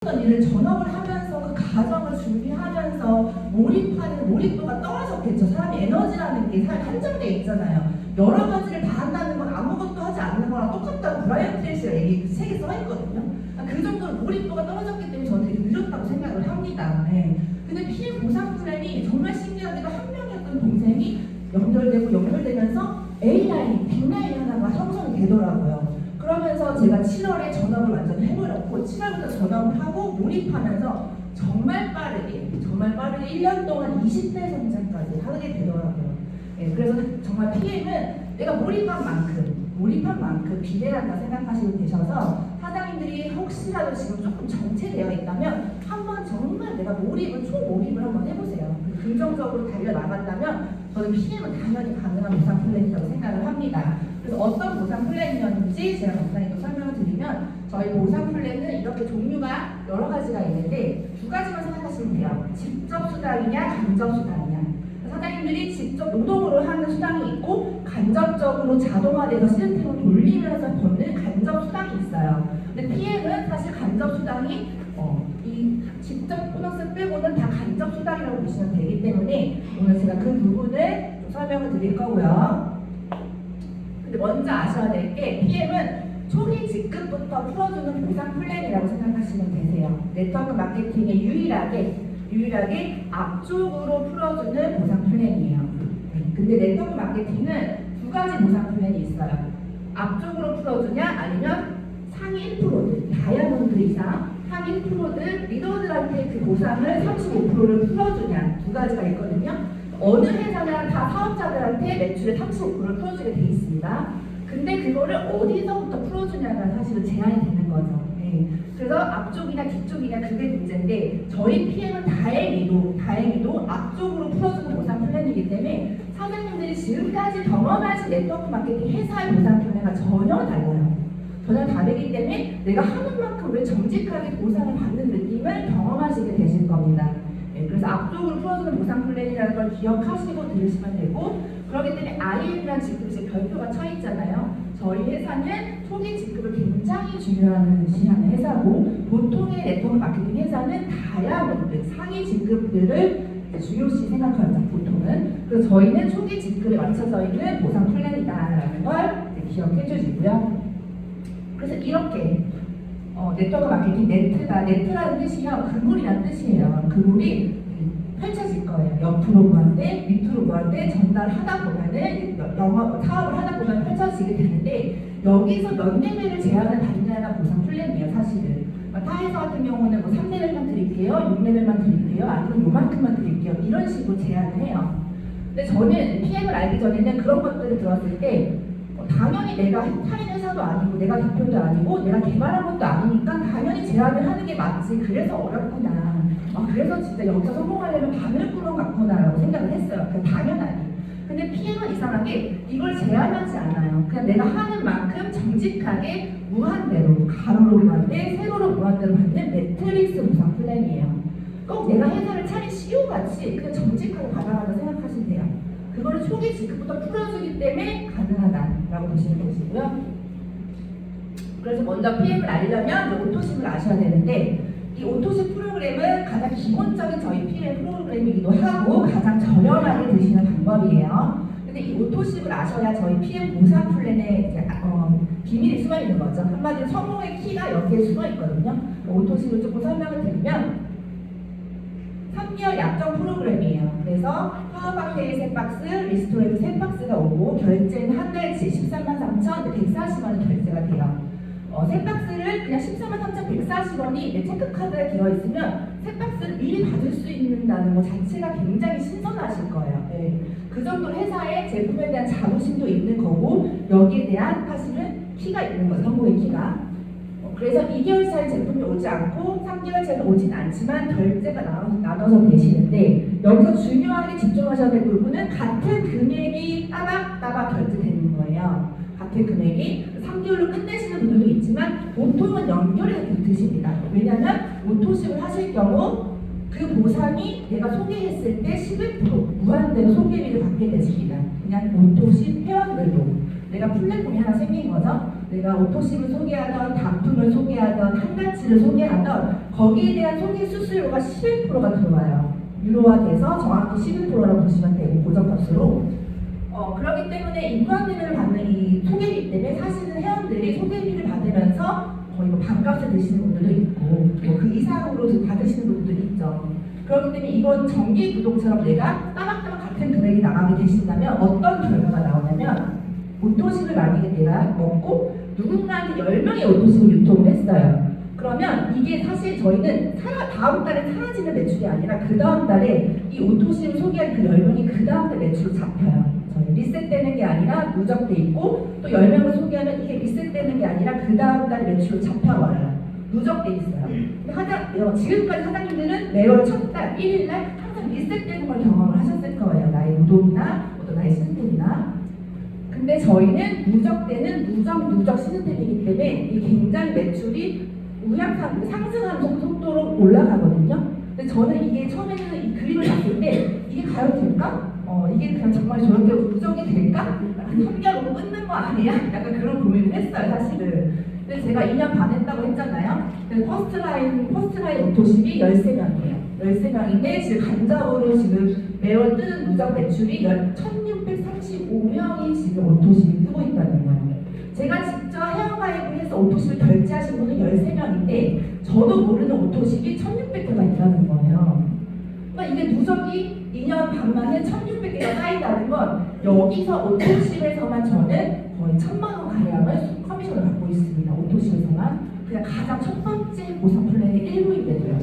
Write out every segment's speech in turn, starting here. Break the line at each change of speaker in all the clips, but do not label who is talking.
일을 전업을 하면서 그 가정을 준비하면서 몰입도가 떨어졌겠죠. 사람이 에너지라는 게 한정돼 있잖아요. 여러 가지를 다 한다는 건 아무것도 하지 않는 거랑 똑같다고 브라이언 트레이시가 그 책에 써 있거든요. 그 정도로 몰입도가 떨어졌기 때문에 저는 되게 늦었다고 생각을 합니다. 네. 근데 PM 보상 플랜이 정말 신기하게도 한 명이었던 동생이 연결되면서 A라인, B라인 하나가 형성이 되더라고요. 그러면서 제가 7월에 전업을 완전히 해버렸고 7월부터 전업을 하고 몰입하면서 정말 빠르게 1년 동안 20배 성장까지 하게 되더라고요. 네, 그래서 정말 PM은 내가 몰입한 만큼 비례한다 생각하시고 계셔서 사장님들이 혹시라도 지금 조금 정체되어 있다면 한번 정말 내가 초몰입을 한번 해보세요. 긍정적으로 달려나간다면 저는 PM은 당연히 가능한 보상 플랜이라고 생각을 합니다. 그래서 어떤 보상 플랜이었는지 제가 간단히 또 설명을 드리면 저희 보상 플랜은 이렇게 종류가 여러 가지가 있는데 두 가지만 생각하시면 돼요. 직접 수당이냐 간접 수당이냐. 사장님들이 직접 노동으로 하는 수당이 있고 간접적으로 자동화돼서 시스템을 돌리면서 버는 간접 수당이 있어요. 근데 PM은 사실 간접 수당이 이 직접 보너스 빼고는 다 간접 수당이라고 보시면 되기 때문에 오늘 제가 그 부분을 좀 설명을 드릴 거고요. 근데 먼저 아셔야 될 게 PM은 초기 직급부터 풀어주는 보상 플랜이라고 생각하시면 되세요. 네트워크 마케팅의 유일하게 앞쪽으로 풀어주는 보상 플랜이에요. 근데 네트워크 마케팅은 두 가지 보상 플랜이 있어요. 앞쪽으로 풀어주냐 아니면 상위 1%들, 다이아몬드 이상 상위 1%들 리더들한테 그 보상을 35%를 풀어주냐 두 가지가 있거든요. 어느 회사나 다 사업자들한테 매출의 35%를 풀어주게 돼 있습니다. 근데 그거를 어디서부터 풀어주냐가 사실은 제한이 되는 거죠. 네. 그래서 앞쪽이냐 뒤쪽이냐 그게 문제인데 저희 PM은 다행히도 앞쪽으로 풀어주는 보상 플랜이기 때문에 사장님들이 지금까지 경험하신 네트워크 마케팅 회사의 보상 플랜과 전혀 달라요. 전혀 다르기 때문에 내가 하는 만큼 왜 정직하게 보상을 받는 느낌을 경험하시게 되실 겁니다. 네, 그래서 앞쪽으로 풀어주는 보상 플랜이라는 걸 기억하시고 들으시면 되고 그렇기 때문에 IM이라는 직급이 지금 별표가 쳐 있잖아요. 저희 회사는 초기 직급을 굉장히 중요하는 회사고 보통의 네트워크 마케팅 회사는 다이아몬드 상위 직급들을 중요시 생각하죠. 보통은. 그래서 저희는 초기 직급에 맞춰져 있는 보상 플랜이다라는 걸 기억해 주시고요. 그래서 이렇게 네트워크 마케팅 네트라는 뜻이요 그물이라는 뜻이에요. 그물이 펼쳐질 거예요. 옆으로 무한대, 밑으로 무한대 전달하다 보면은 사업을 하다 보면 펼쳐지게 되는데 여기서 몇 레벨을 제한을 받느냐가 보상 플랜이에요. 사실은 타 회사 같은 경우는 뭐 3레벨만 드릴게요, 6레벨만 드릴게요, 아니면 요만큼만 드릴게요 이런 식으로 제한을 해요. 근데 저는 PM을 알기 전에는 그런 것들을 들었을 때 당연히 내가 타인 회사도 아니고 내가 대표도 아니고 내가 개발한 것도 아니니까 당연히 제안을 하는 게 맞지. 그래서 어렵구나. 그래서 진짜 여기서 성공하려면 바늘구멍 같구나라고 생각을 했어요. 그냥 당연하니. 근데 PM은 이상하게 이걸 제한하지 않아요. 그냥 내가 하는 만큼 정직하게 무한대로 가로로 무한대, 세로로 무한대로 받는 매트릭스 보상 플랜이에요. 꼭 내가 회사를 차린 CEO같이 그냥 정직하게 받아가다 생각하시면 돼요. 그거를 초기 직급부터 풀어주기 때문에 가능하다라고 보시면 되시고요. 그래서 먼저 PM을 알려면 오토십을 아셔야 되는데 이 오토십 프로그램은 가장 기본적인 저희 PM 프로그램이기도 하고 가장 저렴하게 드시는 방법이에요. 근데 이 오토십을 아셔야 저희 PM 보상 플랜에 비밀이 숨어 있는 거죠. 한마디로 성공의 키가 여기에 숨어 있거든요. 오토십을 조금 설명을 드리면 3개월 약정 프로그램이에요. 그래서 파워박스에 3박스, 리스토어에도 3박스가 오고 결제는 한 달치 133,000, 140원이 결제가 돼요. 3박스를 그냥 133,140원이 내 체크카드에 들어있으면 3박스를 미리 받을 수 있다는 것 자체가 굉장히 신선하실 거예요. 네. 그 정도로 회사의 제품에 대한 자부심도 있는 거고 여기에 대한 사실은 키가 있는 거죠. 성공의 키가. 그래서 2개월차의 제품이 오지 않고 3개월차는 오진 않지만 결제가 나눠서 되시는데 여기서 중요하게 집중하셔야 될 부분은 같은 금액이 따박따박 결제되는 거예요. 같은 금액이 3개월로 끝내시는 분들도 있지만 보통은 연결해서 드십니다. 왜냐하면 오토십을 하실 경우 그 보상이 내가 소개했을 때 11% 무한대로 소개비를 받게 되십니다. 그냥 오토십 회원들도 내가 플랫폼이 하나 생긴 거죠. 내가 오토십을 소개하던, 단품을 소개하던, 한가치를 소개하던 거기에 대한 소개 수수료가 11%가 들어와요. 유로화돼서 정확히 11%라고 보시면 되고, 고정값으로. 그렇기 때문에 인구학리를 받는 이 소개비 때문에 사실은 회원들이 소개비를 받으면서 거의 뭐 반값을 드시는 분들도 있고, 뭐 그 이상으로 받으시는 분들도 있죠. 그렇기 때문에 이건 정기 구독처럼 내가 따박따박 같은 금액이 나가게 되신다면 어떤 결과가 나오냐면, 오토십을 만약에 내가 먹고 누군가한테 10명의 오토십을 유통을 했어요. 그러면 이게 사실 저희는 다음 달에 사라지는 매출이 아니라 그 다음 달에 이 오토십을 소개한 그 10명이 그 다음 달 매출로 잡혀요. 저희 리셋되는 게 아니라 누적돼 있고, 또 10명을 소개하면 이게 리셋되는 게 아니라 그 다음 달 매출로 잡혀버려요. 누적돼 있어요. 근데 지금까지 사장님들은 매월 첫 달 1일 날 항상 리셋되는 걸 경험을 하셨을 거예요. 나의 노동이나 어떤 나의 시스템이나. 근데 저희는 누적되는 누적 시스템이기 때문에 이 굉장히 매출이 우량상 상승하는 속도로 올라가거든요. 근데 저는 이게 처음에는 이 그림을 봤을 때 이게 과연 될까? 이게 그냥 정말 저렇게 누적이 될까? 한결로 끊는 거 아니야? 약간 그런 고민을 했어요, 사실은. 근데 제가 2년 반 했다고 했잖아요. 퍼스트라인 오토십이 13명이에요. 13명인데 지금 간접으로 지금 매월 뜨는 누적 매출이 1635명이 지금 오토십이 뜨고 있다는 거예요. 제가 직접 회원가입을 해서 오토십을 결제하신 분은 13명인데 저도 모르는 오토십이 1600개가 있다는 거예요. 그러니까 이게 누적이 2년 반 만에 1600개가 쌓인다는 건 여기서 오토십에서만 저는 거의 1000만 원 가량을 커미션을 받고 있습니다. 오토십에서만. 그냥 가장 첫 번째 보상 플랜의 일부인데도요.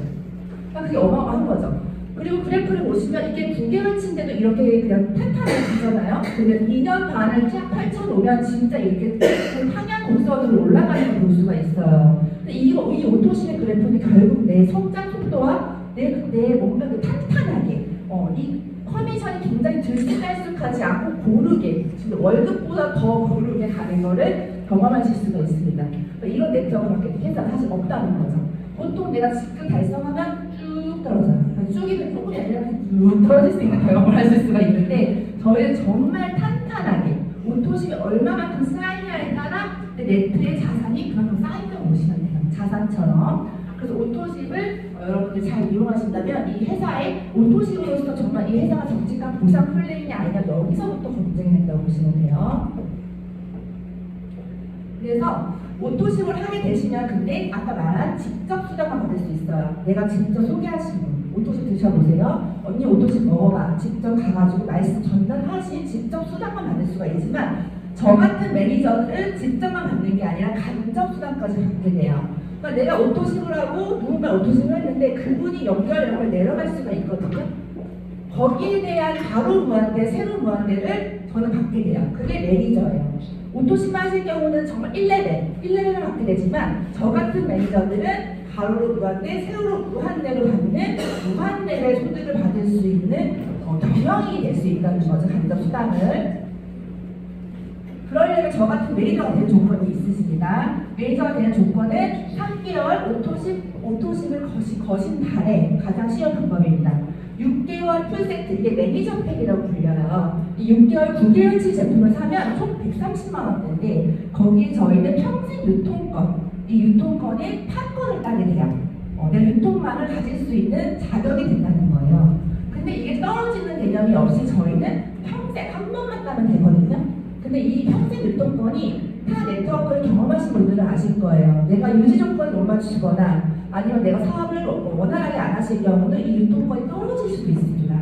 그러니까 그게 어마어마한 거죠. 그리고 그래프를 보시면 이게 9개월치인데도 이렇게 그냥 탄탄해지잖아요. 근데 2년 반을 쫙 펼쳐놓으면 진짜 이렇게 상향 곡선으로 올라가는 걸 볼 수가 있어요. 근데 이 오토십의 그래프는 결국 내 성장 속도와 내 뭔가 그 탄탄하게 이 커미션이 굉장히 들쑥날쑥하지 않고 고르게, 진짜 월급보다 더 고르게 가는 거를 경험하실 수가 있습니다. 이런 네트워크밖에 회사가 사실 없다는 거죠. 보통 내가 직급 달성하면 쭉 떨어져요. 쭉이 조금이 아니라 쭉 떨어질 수 있는 경험을 하실 수가 있는데, 저희는 정말 탄탄하게 오토십이 얼마만큼 쌓이냐에 따라 네트의 자산이 그만큼 쌓인다고 보시면 돼요. 자산처럼. 그래서 오토십을 여러분들 잘 이용하신다면 이 회사의 오토십으로서 정말 이 회사가 정직한 보상 플랜이 아니라 여기서부터 검증된다고 보시면 돼요. 그래서 오토십을 하게 되시면 근데 아까 말한 직접 수당만 받을 수 있어요. 내가 직접 소개하신 분, 오토십 드셔보세요. 언니 오토십 먹어봐. 직접 가가지고 말씀 전달하신 직접 수당만 받을 수가 있지만, 저 같은 매니저들은 직접만 받는 게 아니라 간접 수당까지 받게 돼요. 그러니까 내가 오토십을 하고 누군가 오토십을 했는데 그분이 연결력을 내려갈 수가 있거든요. 거기에 대한 바로 무한대, 새로 무한대를 저는 받게 돼요. 그게 매니저예요. 오토십만 하실 경우는 정말 1레벨을 받게 되지만, 저 같은 매니저들은 가로로 무한대, 세로로 무한대로 받는 무한대의 소득을 받을 수 있는 경영이 될 수 있다는 거죠. 간접 수당을. 그러려면 저 같은 매니저가 되는 조건이 있으십니다. 매니저가 되는 조건은 3개월 오토십을 거신 달에 가장 쉬운 방법입니다. 6개월 풀세트, 이게 매니저 팩이라고 불려요. 이 6개월, 9개월치 제품을 사면 총 130만 원대인데 거기에 저희는 평생 유통권, 이 유통권에 판권을 따게 돼요. 내 유통망을 가질 수 있는 자격이 된다는 거예요. 근데 이게 떨어지는 개념이 없이 저희는 평생 한 번만 따면 되거든요. 근데 이 평생 유통권이 타 네트워크를 경험하신 분들은 아실 거예요. 내가 유지 조건을 못 맞추거나 아니면 내가 사업을 원활하게 안 하실 경우는 이 유통권이 떨어질 수도 있습니다.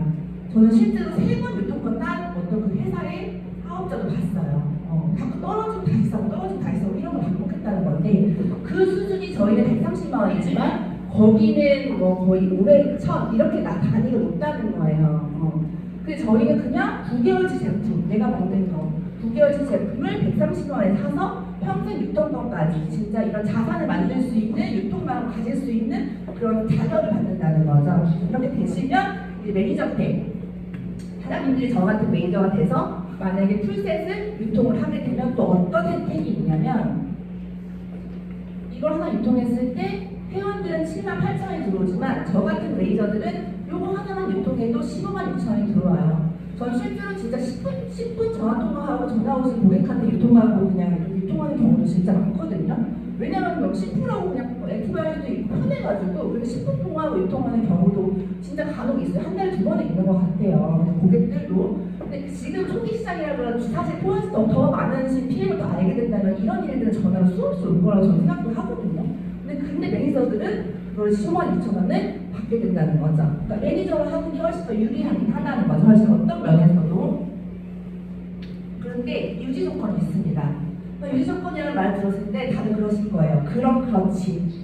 저는 실제로 3번 유통권 딴 어떤 그 회사의 사업자도 봤어요. 자꾸 떨어지고 다시 사고 떨어지고 다시 사고 이런 걸 반복했다는 건데, 그 수준이 저희는 130만 원이지만 거기는 뭐 거의 500, 1000 이렇게 단위가 높다는 거예요. 근데 저희는 그냥 9개월치 제품, 내가 만든 거 9개월치 제품을 130만 원에 사서 평생 유통권까지 진짜 이런 자산을 만들 수 있는, 유통망을 가질 수 있는 그런 자격을 받는다는 거죠. 이렇게 되시면 이제 매니저 때 사장님들이 저 같은 매니저가 돼서 만약에 풀셋을 유통을 하게 되면 또 어떤 혜택이 있냐면, 이걸 하나 유통했을 때 회원들은 7만 8천 원이 들어오지만 저 같은 매니저들은 요거 하나만 유통해도 15만 6천 원이 들어와요. 전 실제로 진짜 10분 전화 통화하고 전화 오신 고객한테 유통하고 그냥 유통하는 경우도 진짜 많거든요. 왜냐면 뭐 10%라고 그냥 액티바이도 있고 편해가지고 그렇게 10분 통화하고 유통하는 경우도 진짜 간혹 있어요. 한 달에 2번은 있는 것 같아요. 고객들도. 근데 지금 초기 시장이라 그런지 사실 포인트 더 많은 PM을 더 알게 된다면 이런 일들은 전화로 수없이 올 거라고 저는 생각도 하거든요. 근데 매니저들은 그걸 10만 2천 원을 받게 된다는 거죠. 그러니까 매니저를 하는 게 훨씬 더 유리하긴 하다는 거죠. 훨씬 어떤 면에서도. 그런데 유지 조건이 있습니다. 유지 조건이라는 말 들었을 때 다들 그러실 거예요. 그럼 그렇지.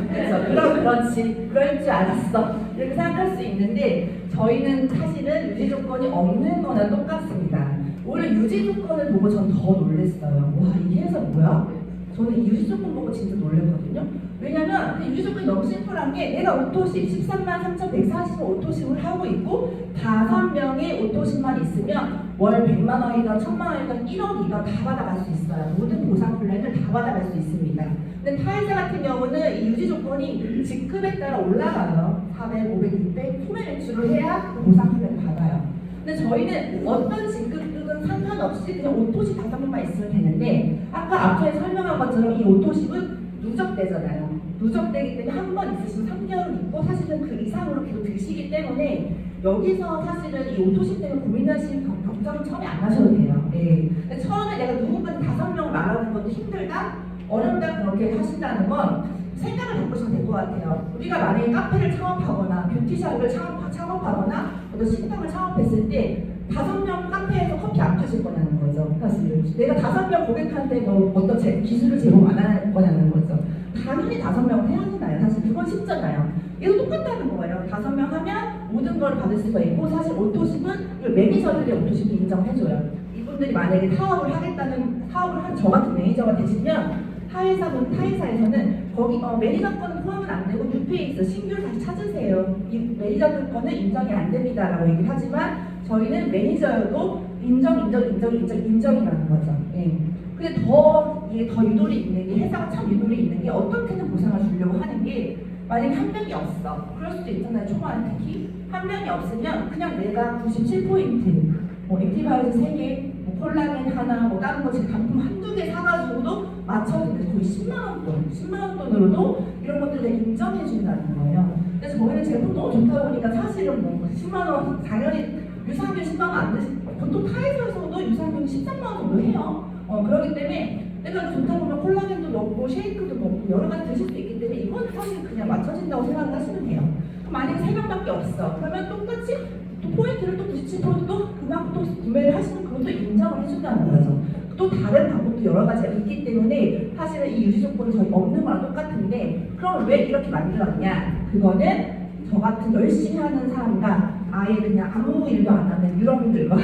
그렇죠. 그럼 그렇지. 그럴 줄 알았어. 이렇게 생각할 수 있는데 저희는 사실은 유지 조건이 없는 거나 똑같습니다. 오히려 유지 조건을 보고 전 더 놀랐어요. 와, 이 회사 뭐야? 저는 이 유지 조건 보고 진짜 놀랐거든요. 왜냐면 그 유지 조건이 너무 심플한 게 내가 오토십 133,140원 오토십을 하고 있고 5명의 오토십만 있으면 월 100만 원이든 1000만 원이든 1억이든 다 받아갈 수 있어요. 모든 보상 플랜을 다 받아갈 수 있습니다. 근데 타이자 같은 경우는 이 유지 조건이 직급에 따라 올라가요. 400, 500, 600 소매 매출을 해야 그 보상 플랜을 받아요. 근데 저희는 어떤 직급이든 상관없이 그냥 오토십 5명만 있으면 되는데 아까 앞에 설명한 것처럼 이 오토십은 누적되잖아요. 누적되기 때문에 한 번 있으시면 3개월은 있고 사실은 그 이상으로 계속 드시기 때문에 여기서 사실은 이 오토십 때문에 고민하시는 걱정은 처음에 안 하셔도 돼요. 네. 처음에 내가 누군가한테 5명을 말하는 것도 힘들다? 어렵다 그렇게 하신다는 건 생각을 바꾸시면 될 것 같아요. 우리가 만약에 카페를 창업하거나 뷰티샵을 창업하거나 어떤 식당을 창업했을 때 5명 카페에서 커피 안 파실 거냐는 거죠. 사실은 내가 5명 고객한테 뭐 어떤 기술을 제공 안 할 거냐는 거죠. 당연히 5명은 해야 되나요? 사실 그건 쉽잖아요. 이거 똑같다는 거예요. 5명 하면 모든 걸 받을 수가 있고 사실 오토십은 매니저들의 오토십도 인정해줘요. 이분들이 만약에 사업을 한 저 같은 매니저가 되시면 타회사에서는 거기 매니저 거는 포함은 안 되고 뉴페이스 신규를 다시 찾으세요. 이 매니저들 거는 인정이 안 됩니다라고 얘기를 하지만 저희는 매니저여도 인정이라는 거죠. 예. 근데 더 유도리 있는 게 회사가 참 유도리 있는 게 어떻게든 보상을 주려고 하는 게 만약에 한 명이 없어. 그럴 수도 있잖아요. 초반에 특히 한 명이 없으면 그냥 내가 97포인트 뭐 액티바이즈 3개 뭐 콜라겐 하나 뭐 다른 거 제품 한두 개 사가지고도 맞춰주는데 거의 10만 원 돈으로도 이런 것들을 인정해 준다는 거예요. 그래서 저희는 제품 너무 좋다 보니까 사실은 뭐 10만 원 당연히 유산균 10만 원 안 드시 보통 타에서도 유산균 13만 원 정도 해요. 그렇기 때문에 내가 좋다 보면 콜라겐도 먹고 쉐이크도 먹고 여러 가지 드실 수 있기 때문에 이건 사실 그냥 맞춰진다고 생각을 하시면 돼요. 만약에 3명밖에 없어. 그러면 똑같이 또 포인트를 또 97%도 그만큼 또 구매를 하시면 그것도 인정을 해준다는 거죠. 또 다른 방법도 여러 가지가 있기 때문에 사실은 이 유지 조건이 저희 없는 거랑 똑같은데 그럼 왜 이렇게 만들었냐? 그거는 저 같은 열심히 하는 사람과 아예 그냥 아무 일도 안 하는 유럽인들과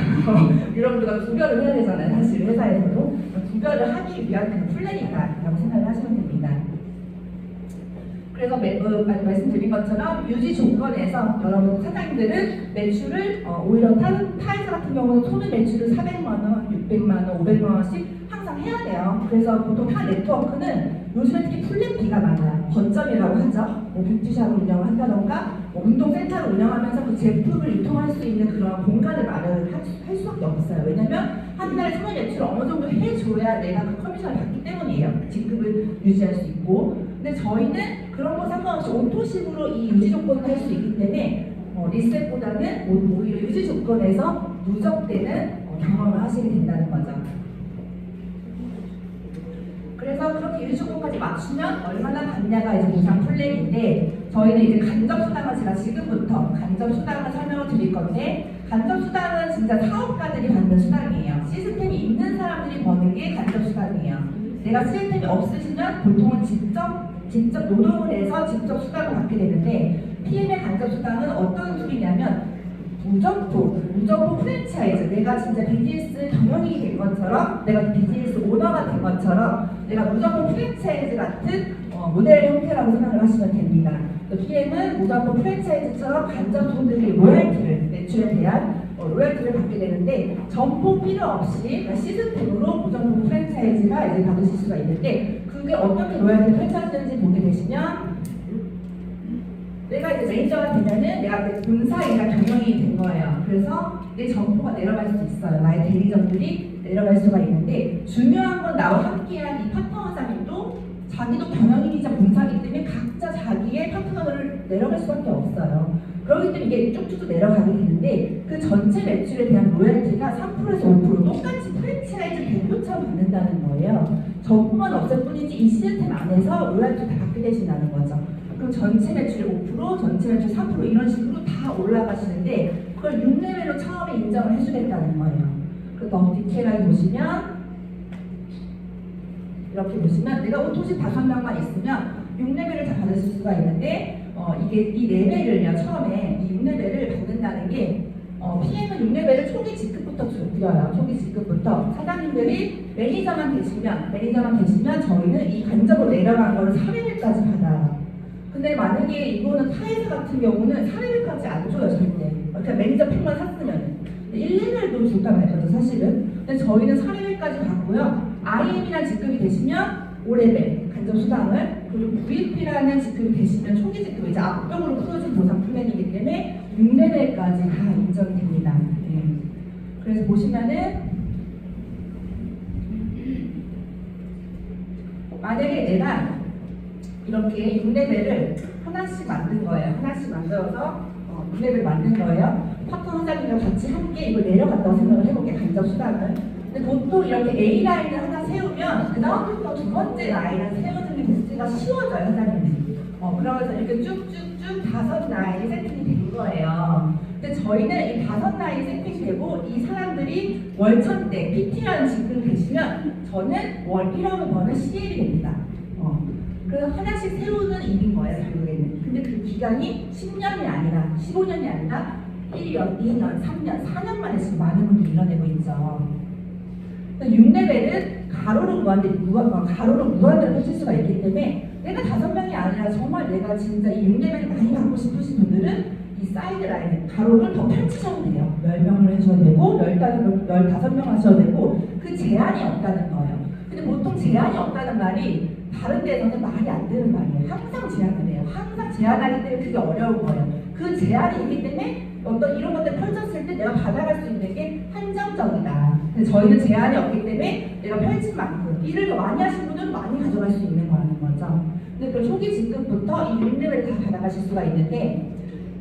구별을 해야 되잖아요. 사실 회사에서도 구별을 하기 위한 그 플랜이다라고 생각을 하시면 됩니다. 그래서 말씀드린 것처럼 유지 조건에서 여러분 사장님들은 매출을 오히려 타회사 같은 경우는 소매 매출을 400만 원, 600만 원, 500만 원씩 항상 해야 돼요. 그래서 보통 타 네트워크는 요즘에 특히 플랜비가 많아요. 번점이라고 하죠. 뭐 뷰티샵을 운영을 한다던가 뭐 운동센터를 운영하면서 그 제품을 유통할 수 있는 그런 공간을 마련을 할 수밖에 없어요. 왜냐면 한 달에 소매 매출을 어느 정도 해줘야 내가 그 커미션을 받기 때문이에요. 직급을 유지할 수 있고. 근데 저희는 그런 거 상관없이 오토식으로 이 유지 조건을 할 수 있기 때문에 리셋보다는 오히려 유지 조건에서 누적되는 경험을 하시게 된다는 거죠. 그래서 그렇게 유지 조건까지 맞추면 얼마나 받냐가 이제 보상 플랜인데 저희는 이제 간접 수당을 제가 지금부터 간접 수당을 설명을 드릴 건데 간접 수당은 진짜 사업가들이 받는 수당이에요. 시스템이 있는 사람들이 버는 게 간접 수당이에요. 내가 시스템이 없으시면 보통은 직접 노동을 해서 직접 수당을 받게 되는데 PM의 간접 수당은 어떤 툴이냐면 무점포 프랜차이즈 내가 진짜 BTS 경영이 된 것처럼 내가 BTS 오너가 된 것처럼 내가 무점포 프랜차이즈 같은 모델 형태라고 생각을 하시면 됩니다. PM은 무점포 프랜차이즈처럼 간접손들이 로열티를 매출에 대한 로열티를 받게 되는데 점포 필요 없이 시스템으로 무점포 프랜차이즈가 이제 받으실 수가 있는데 그게 어떻게 로열티 프랜차이즈인지 보게 되시면 내가 이제 매니저가 되면은 내가 내 본사이가 경영이 된 거예요. 그래서 내 점포가 내려갈 수 있어요. 나의 대리점들이 내려갈 수가 있는데 중요한 건 나와 함께한 이 파트너 원장님도 자기도 경영인이자 본사이기 때문에 각자 자기의 파트너를 내려갈 수밖에 없어요. 그렇기 때문에 이게 쭉쭉 내려가게 되는데 그 전체 매출에 대한 로열티가 3%에서 5% 똑같이 프랜차이즈 대표처럼 받는다는 거예요. 점포만 없을 뿐이지 이 시스템 안에서 로열티 다 받게 되신다는 거죠. 그럼 전체 매출의 5%, 전체 매출 3% 이런 식으로 다 올라가시는데 그걸 6레벨로 처음에 인정을 해주겠다는 거예요. 더 디테일하게 보시면 이렇게 보시면 내가 오토시 5명만 있으면 6레벨을 다 받으실 수가 있는데 이게 이 레벨을요 처음에 이 6레벨을 받는다는 게 PM은 6레벨을 초기 직급부터 드려요. 초기 직급부터 사장님들이 매니저만 되시면 저희는 이 간접으로 내려간 거를 3레벨까지 받아요. 근데 만약에 이거는 타회사 같은 경우는 4레벨까지 안 줘요 절대. 그러니까 매니저 팩만 샀으면 1레벨도 줄까 말거죠 사실은. 근데 저희는 4레벨까지 받고요. IM이라는 직급이 되시면 5레벨 간접 수당을, 그리고 VP라는 직급이 되시면 초기 직급 이제 앞쪽으로 풀어진 보상 플랜이기 때문에 6레벨까지 다 인정이 됩니다. 네. 그래서 보시면은 만약에 내가 이렇게 6레벨을 하나씩 만든 거예요. 하나씩 만들어서 6레벨 만든 거예요. 파트너 원장님과 같이 함께 이걸 내려갔다고 생각을 해볼게요. 간접 수당을. 근데 보통 이렇게 A라인을 하나 세우면 그 다음부터 두 번째 라인을 세우는 게 테스트가 쉬워져요, 원장님들이. 그러면서 이렇게 쭉쭉쭉 5라인이 세팅이 된 거예요. 근데 저희는 이 5라인이 세팅되고 이 사람들이 월천대 PT라는 직급을 계시면 저는 월 1억을 버는 CL이 됩니다. 그래서 하나씩 세우는 일인 거예요, 결국에는. 근데 그 기간이 10년이 아니라 15년이 아니라 1년, 2년, 3년, 4년 만에 지금 많은 분들이 이뤄내고 있죠. 6레벨은 가로로 무한대로 펼칠 수가 있기 때문에 내가 5명이 아니라 정말 내가 진짜 이 6레벨을 많이 받고 싶으신 분들은 이 사이드 라인, 가로를 더 펼치셔도 돼요. 10명을 하셔도 되고 15명 하셔도 되고 그 제한이 없다는 거예요. 근데 보통 제한이 없다는 말이 다른 데서는 말이 안 되는 말이에요. 항상 제한을 해요. 항상 제한하기 때문에 그게 어려운 거예요. 그 제한이 있기 때문에 어떤 이런 것들 펼쳤을 때 내가 받아갈 수 있는 게 한정적이다. 근데 저희는 제한이 없기 때문에 내가 펼친 만큼 일을 더 많이 하신 분들은 많이 가져갈 수 있는 거라는 거죠. 근데 그 초기 직급부터 이 6레벨을 다 받아가실 수가 있는데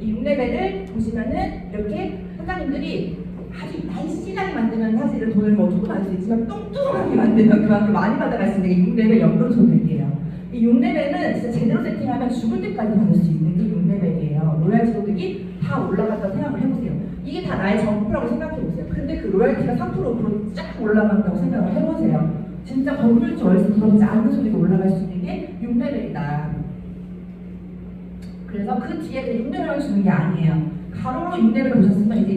이 6레벨을 보시면은 이렇게 사장님들이 아주 날씬하게 만들면 사실은 돈을 뭐 조금 안 수 있지만 뚱뚱하게 만들면 그만큼 많이 받아갈 수 있는 게 6레벨 연금 소득이에요. 이 6레벨은 진짜 제대로 세팅하면 죽을 때까지 받을 수 있는 게 6레벨이에요. 로얄티 소득이 다 올라갔다고 생각을 해보세요. 이게 다 나의 점포라고 생각해보세요. 근데 그 로얄티가 3%로 쫙 올라간다고 생각을 해보세요. 진짜 건물주 월세 부럽지 않은 소득이 올라갈 수 있는 게 6레벨이다. 그래서 그 뒤에 그 6레벨을 주는 게 아니에요. 가로로 6레벨을 보셨으면 이제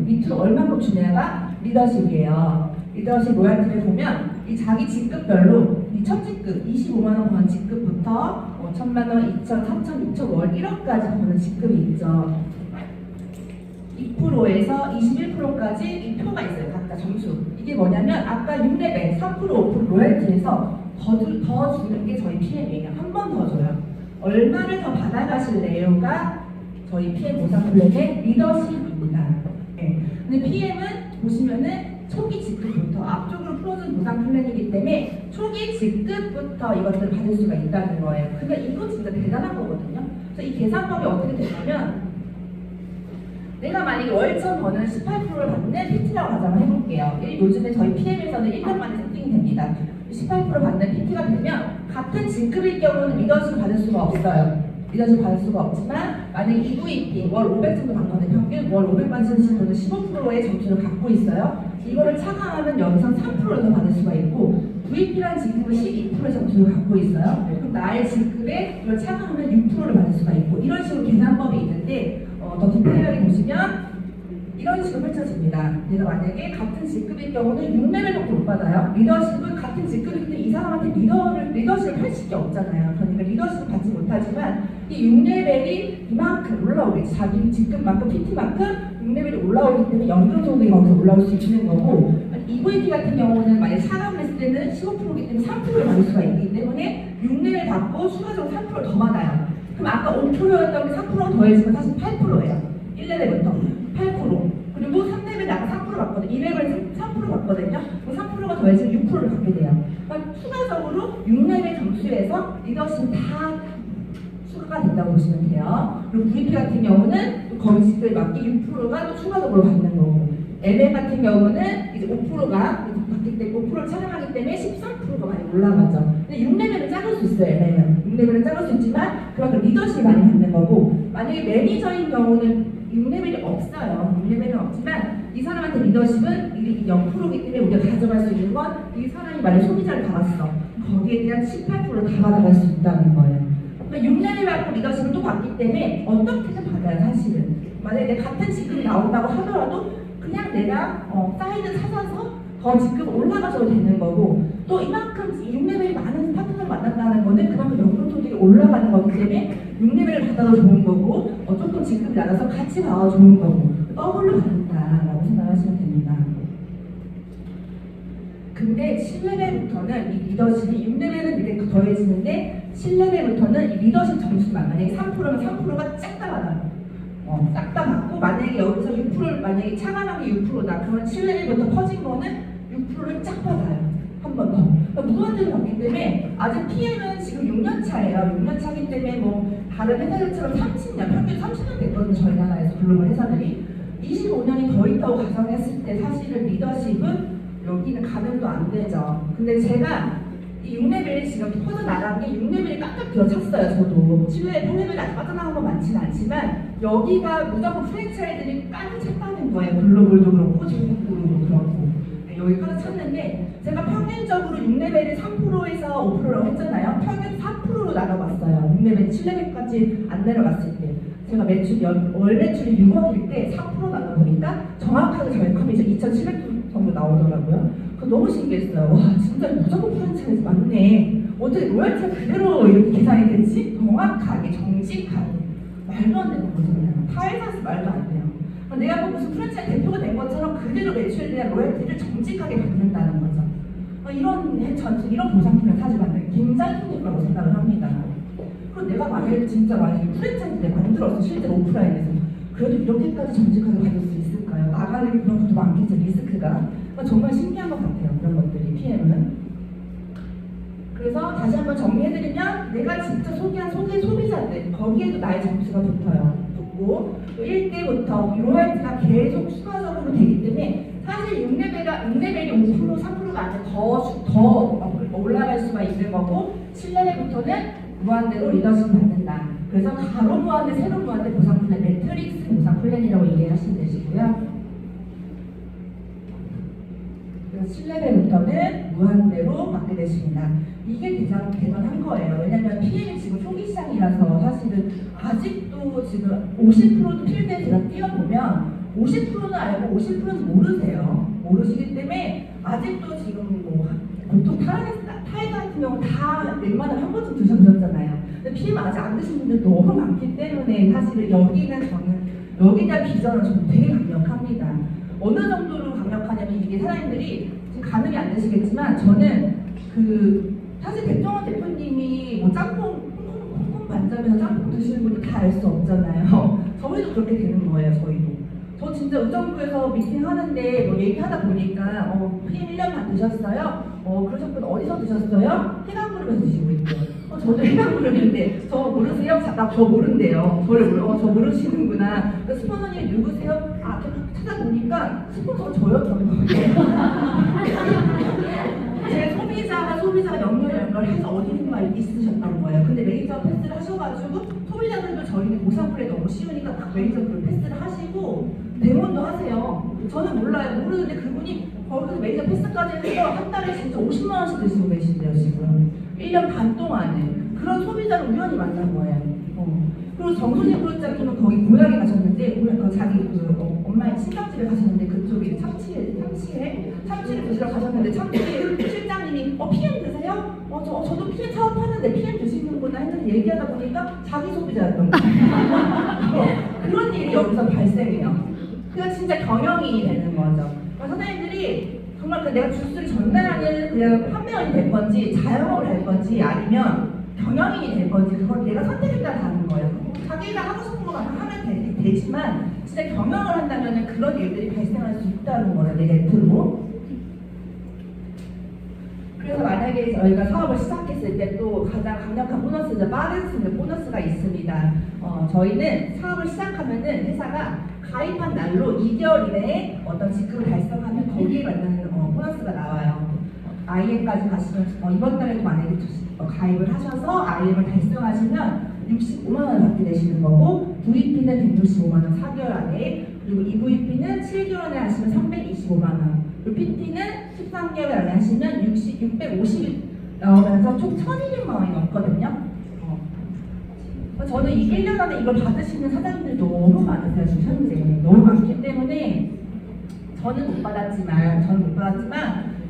밑으로 얼마큼 주냐가 리더십이에요. 리더십 로얄티를 보면 이 자기 직급별로 이 첫 직급 25만원 버는 직급부터 1000만원, 2000, 3000, 6000, 월 1억까지 버는 직급이 있죠. 2%에서 21%까지 이 표가 있어요. 각자 점수. 이게 뭐냐면 아까 6레벨 3%, 5% 로얄티에서 더 주는 게 저희 PM이에요. 한 번 더 줘요. 얼마를 더 받아가실래요가 저희 PM 보상 플랜의 리더십입니다. 네. 근데 PM은 보시면은 초기 직급부터 앞쪽으로 풀어준 보상 플랜이기 때문에 초기 직급부터 이것들을 받을 수가 있다는 거예요. 그러니까 이거 진짜 대단한 거거든요. 그래서 이 계산법이 어떻게 되냐면 내가 만약에 월천 버는 18%를 받는 PT라고 가정을 해볼게요. 요즘에 저희 PM에서는 1년 만에 세팅이 됩니다. 18% 받는 PT가 되면 같은 직급일 경우는 리더십을 받을 수가 없어요. 리더십 받을 수가 없지만 만약에 EVP 월 500 정도 받거든요. 평균 월 500 받으시는 분은 15%의 점수를 갖고 있어요. 이거를 차감하면 여기서 3%를 더 받을 수가 있고 VP라는 직급은 12%의 점수를 갖고 있어요. 그럼 나의 직급에 이걸 차감하면 6%를 받을 수가 있고 이런 식으로 계산법이 있는데 더 디테일하게 보시면 이런 식으로 펼쳐집니다. 내가 만약에 같은 직급일 경우는 6레벨밖에 못 받아요. 리더십은 같은 직급일 때 이 사람한테 리더십을 펼칠 게 없잖아요. 그러니까 리더십을 받지 못하지만 이 6레벨이 이만큼 올라오겠지. 자기 직급만큼 PT만큼 6레벨이 올라오기 때문에 연금 소득이 거기서 올라올 수 있는 거고 EVP 같은 경우는 만약에 차감을 했을 때는 15%이기 때문에 3%를 받을 수가 있기 때문에 6레벨 받고 추가적으로 3%를 더 받아요. 그럼 아까 5% 5%였던 게 3%가 더해지면 사실 8%예요. 1레벨부터 8%. 그리고 3레벨 나가 3% 받거든요. 2레벨 3% 받거든요. 3%가 더해지면 6%를 받게 돼요. 그러니까 추가적으로 6레벨 점수에서 리더십 다 추가가 된다고 보시면 돼요. 그리고 VP 같은 경우는 거기 직급에 맞게 6%가 또 추가적으로 받는 거고, MM 같은 경우는 이제 5%가 받기 때문에 5%를 촬영하기 때문에 13%가 많이 올라가죠. 근데 6레벨은 작을 수 있어요. MM은 6레벨은 작을 수 있지만 그만큼 리더십이 많이 받는 거고, 만약에 매니저인 경우는 6레벨이 없어요. 6레벨은 없지만 이 사람한테 리더십은 0%이기 때문에 우리가 가져갈 수 있는 건 이 사람이 만약에 소비자를 받았어. 거기에 대한 18%를 다 받아갈 수 있다는 거예요. 그러니까 6레벨 받고 리더십을 또 받기 때문에 어떻게든 받아요, 사실은. 만약에 같은 직급이 나온다고 하더라도 그냥 내가 사이드 찾아서 더 직급 올라가셔도 되는 거고, 또 이만큼 6레벨이 많은 파트너를 만난다는 거는 그만큼 연금 소득이 올라가는 거기 때문에 6레벨을 받아도 좋은 거고, 조금 직급이 낮아서 같이 받아도 좋은 거고, 더블로 받는다라고 생각하시면 됩니다. 근데 7레벨부터는 이 리더십이 6레벨은 이렇게 더해지는데 7레벨부터는 이 리더십 점수만 만약에 3%면 3%가 쫙 다 받아요. 싹 다 받고, 만약에 여기서 6%를 만약에 차감한 게 6%다 그러면 7레벨부터 퍼진 거는 6%를 쫙 받아요. 한 번 더. 그러니까 무한대로 받기 때문에 아직 PM은 지금 6년 차예요. 6년 차기 때문에 뭐 다른 회사들처럼 30년, 평균 30년 됐거든요. 저희 나라에서 글로벌 회사들이 25년이 더 있다고 가정했을 때 사실은 리더십은 여기는 가늠도 안 되죠. 근데 제가 이 6레벨이 지금 퍼져나간 게 6레벨이 깜짝 들어찼어요. 저도 7레벨, 8레벨이 아직 빠져나간 건 많지는 않지만 여기가 무조건 프랜차이즈들이 깜짝 찼다는 거예요. 글로벌도 그렇고 중국도 그렇고. 네, 여기 깜짝 찼는데 제가 평균적으로 6레벨이 3%에서 5%라고 했잖아요. 평균 4%로 나가봤어요. 6레벨, 7레벨까지 안 내려갔을 때. 제가 월 매출이 6억일 때 4% 나가보니까 정확하게 저희 커미션 2,700 정도 나오더라고요. 그거 너무 신기했어요. 와, 진짜 무조건 프랜차이즈 맞네. 어떻게 로열티가 그대로 이렇게 계산이 되지? 정확하게, 정직하게. 말도 안 되는 거잖아요. 타회사에서 말도 안 돼요. 내가 뭐 무슨 프랜차이즈 대표가 된 것처럼 그대로 매출에 대한 로열티를 정직하게 받는다는 거죠. 이런 보상품을 사실 만들기 굉장히 힘들다고 생각을 합니다. 그리고 내가 만약에 진짜 만약에 프랜차이즈를 만들었어, 실제로 오프라인에서. 그래도 이렇게까지 정직하게 받을 수 있을까요? 나가는 그런 것도 많겠죠, 리스크가. 그러니까 정말 신기한 것 같아요, 그런 것들이, PM은. 그래서 다시 한번 정리해드리면 내가 진짜 소개한 소비자들, 거기에도 나의 점수가 붙고, 또 1대부터 로열티가 계속 추가적으로 되기 때문에 사실 6레벨이 5%, 3%가 아니라 더 올라갈 수가 있는 거고, 7레벨부터는 무한대로 리더십 받는다. 그래서 가로 무한대, 세로 무한대 보상 플랜, 매트릭스 보상 플랜이라고 이해하시면 되시고요. 그래서 7레벨부터는 무한대로 받게 되십니다. 이게 가장 대단한 거예요. 왜냐면 PM이 지금 초기 시장이라서 사실은 아직도 지금 50%도 필드에 제가 뛰어보면 50%는 알고 50%는 모르세요. 모르시기 때문에 아직도 지금 뭐 보통 타이거 같은 경우 다 웬만하면 한 번쯤 드셔보셨잖아요. 근데 PM 아직 안 드신 분들 너무 많기 때문에 사실은 여기에 대한 비전은 저는 되게 강력합니다. 어느 정도로 강력하냐면 이게 사장님들이 지금 가늠이 안 되시겠지만 저는 사실 백종원 대표님이 뭐 짬뽕 홍콩 반점에서 짬뽕 드시는 분들 다 알 수 없잖아요. 저희도 그렇게 되는 거예요. 저 진짜 의정부에서 미팅 하는데 뭐 얘기하다 보니까 PM 1년 반 드셨어요? 그러셨구나. 어디서 드셨어요? 해강그룹에서 드시고 있대요. 저도 해강그룹인데 저 모르세요? 저 모른대요. 저 모르시는구나. 스폰서님 누구세요? 찾아보니까 스폰서가 저였던 거예요. 제 소비자가 연결해서 어디인가 있으셨던 거예요. 근데 매니저 패스를 하셔가지고 소비자들도 저희는 보상 플랜 너무 쉬우니까 딱 매니저 패스를 하시고 대본도 하세요. 저는 몰라요. 모르는데 그분이 거기서 매니저 패스까지 해서 한 달에 진짜 50만 원씩 드시고 계신데요, 지금. 1년 반 동안에. 그런 소비자를 우연히 만난 거예요. 그리고 정소진 부장님은 거기 고향에 가셨는데, 자기 엄마의 친정집에 가셨는데, 그쪽에 참치를 드시러 가셨는데, 참치 실장님이, PM 드세요? 저도 PM 사업하는데 PM 드시는구나 했는데, 얘기하다 보니까 자기 소비자였던 거예요. 그런 일이 여기서 발생해요. 그냥 진짜 경영이 되는 거죠. 선생님들이 정말 내가 주스를 전달하는 그냥 판매원이 될 건지, 자영업을 할 건지, 아니면 경영인이 될 건지, 그걸 내가 선택에 따라 가는 거예요. 되지만 진짜 경영을 한다면 그런 일들이 발생할 수 있다는 거예요. 내 네트로. 그래서 만약에 저희가 사업을 시작했을 때 또 가장 강력한 보너스죠. 빠른 승인 보너스가 있습니다. 저희는 사업을 시작하면은 회사가 가입한 날로 2개월 이내에 어떤 직급을 달성하면 거기에 맞는 보너스가 나와요. IM까지 가시면 이번 달에도 만약에 가입을 하셔서 IM을 달성하시면 65만 원 받게 되시는 거고, VP는 165만 원 4개월 안에, 그리고 EVP는 7개월 안에 하시면 325만 원, 그리고 PT는 13개월 안에 하시면 650이 나오면서 총 1,200만 원이 넘거든요. 저는 이 1년 안에 이걸 받으시는 사장님들 너무 많으세요. 지금 현재 너무 많기 때문에 저는 못 받았지만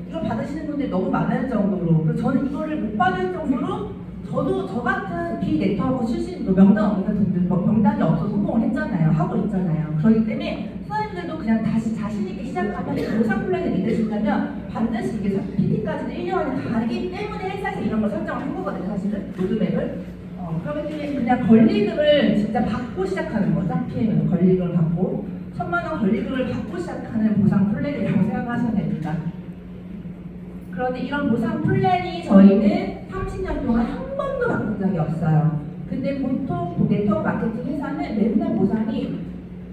이걸 받으시는 분들이 너무 많을 정도로, 그리고 저는 이거를 못 받을 정도로 저도 저 같은 비네트워크 출신도 명단 없는 분들, 명단이 없어서 성공을 했잖아요. 하고 있잖아요. 그렇기 때문에 사장님들도 그냥 다시 자신있게 시작하면 보상 플랜을 믿으신다면 반드시 이게 PT까지도 1년 안에 가기 때문에 회사에서 이런 걸 설정을 한 거거든요. 사실은 로드맵을. 그렇기 때문에 그냥 권리금을 진짜 받고 시작하는 거죠. PM은 권리금을 받고 1,000만 원 권리금을 받고 시작하는 보상 플랜이라고 생각하시면 됩니다. 그런데 이런 보상 플랜이 저희는 30년 동안 한 번도 바꾼 적이 없어요. 근데 보통 네트워크 마케팅 회사는 맨날 보상이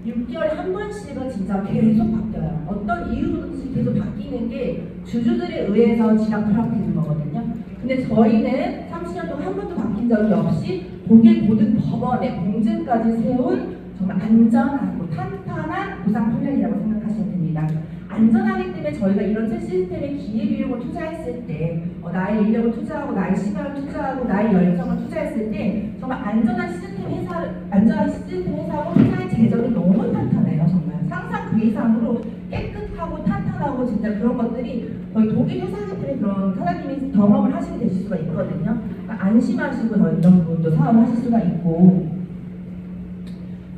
6개월에 한 번씩은 진짜 계속 바뀌어요. 어떤 이유로든지 계속 바뀌는 게 주주들에 의해서 지락하락되는 거거든요. 근데 저희는 30년 동안 한 번도 바뀐 적이 없이 독일 모든 법원에 공증까지 세운 정말 안전하고 탄탄한 보상 플랜이라고 생각하시면 됩니다. 안전하기 때문에 저희가 이런 시스템에 기회비용을 투자했을 때, 나의 인력을 투자하고 나의 시간을 투자하고 나의 열정을 투자했을 때 정말 안전한 시스템 회사고 회사의 재정이 너무 탄탄해요. 정말 상상 그 이상으로 깨끗하고 탄탄하고 진짜 그런 것들이 거의 독일 회사기 때문에 그런 사장님이 경험을 하시게 되실 수가 있거든요. 그러니까 안심하시고 이런 부분도 사업을 하실 수가 있고,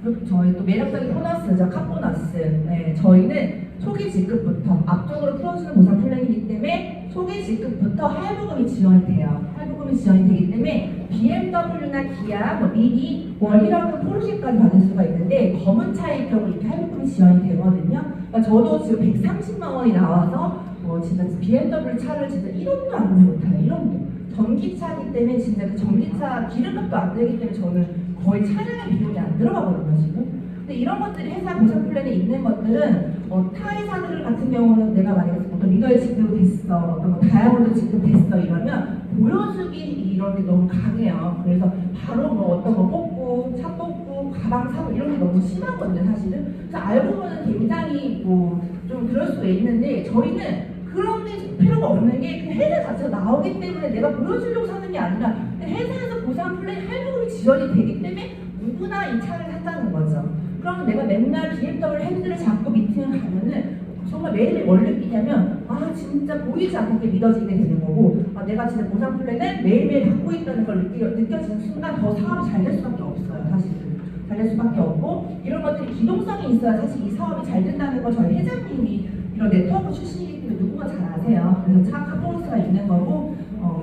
그리고 저희 또 매력적인 보너스죠. 카보너스. 네, 저희는 초기 지급부터 앞쪽으로 풀어주는 보상 플랜이기 때문에 초기 지급부터 할부금이 지원이 돼요. 할부금이 지원이 되기 때문에 BMW나 기아, 미니, 월이라는 포르쉐까지 받을 수가 있는데 검은 차일 경우 이렇게 할부금이 지원이 되거든요. 그러니까 저도 지금 130만 원이 나와서 진짜 BMW 차를 진짜 1원도 안 내고 타요. 1원도. 전기차이기 때문에 진짜 그 전기차 기름값도 안 들기 때문에 저는 거의 차량의 비용이 안 들어가거든요 지금. 근데 이런 것들이 회사 보상 플랜에 있는 것들은 타 회사들 같은 경우는 내가 만약에 어떤 리더의 직급 됐어, 어떤 다이아몬드 직급 됐어 이러면 보여주기 이런 게 너무 강해요. 그래서 바로 어떤 거 뽑고 차 뽑고 가방 사고 이런 게 너무 심하거든요 사실은. 그래서 알고 보면 굉장히 좀 그럴 수가 있는데 저희는 그런 게 필요가 없는 게 그 회사 자체가 나오기 때문에 내가 보여주려고 사는 게 아니라 회사에서 보상 플랜 할부금이 지원이 되기 때문에 누구나 이 차를 샀다는 거죠. 그러면 내가 맨날 BMW 핸들을 잡고 미팅을 가면은 정말 매일매일 뭘 느끼냐면 진짜 보이지 않게 믿어지게 되는 거고, 내가 진짜 보상 플랜을 매일매일 갖고 있다는 걸 느껴지는 순간 더 사업이 잘 될 수밖에 없어요. 사실은 잘 될 수밖에 없고, 이런 것들이 기동성이 있어야 사실 이 사업이 잘 된다는 걸 저희 회장님이 이런 네트워크 출신이기 때문에 누구나 잘 아세요. 그래서 차 카보너스가 있는 거고,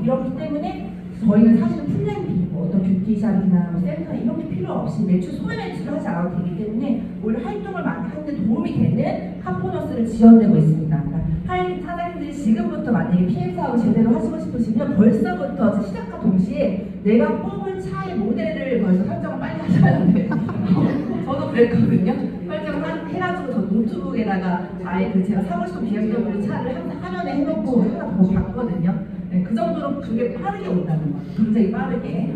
이렇기 때문에 저희는 사실 플랜 B, 어떤 뷰티샵이나 센터 이런 게 필요 없이 매출 소매 매출을 하지 않아도 되기 때문에 오히려 활동을 많이 하는 데 도움이 되는 카보너스를 지원되고 있습니다. 그러니까 사장님들이 지금부터 만약에 PM 사업을 제대로 하시고 싶으시면 벌써부터 시작과 동시에 내가 뽑은 차의 모델을 벌써 설정을 빨리 하셔야 돼요. 저도 그랬거든요. 설정을 해가지고 저 노트북에다가 아예 제가 사고 싶은 BMW 차를 항상 화면에 해놓고 하나 더 봤거든요. 네, 그 정도로 그게 빠르게 온다는 거, 굉장히 빠르게.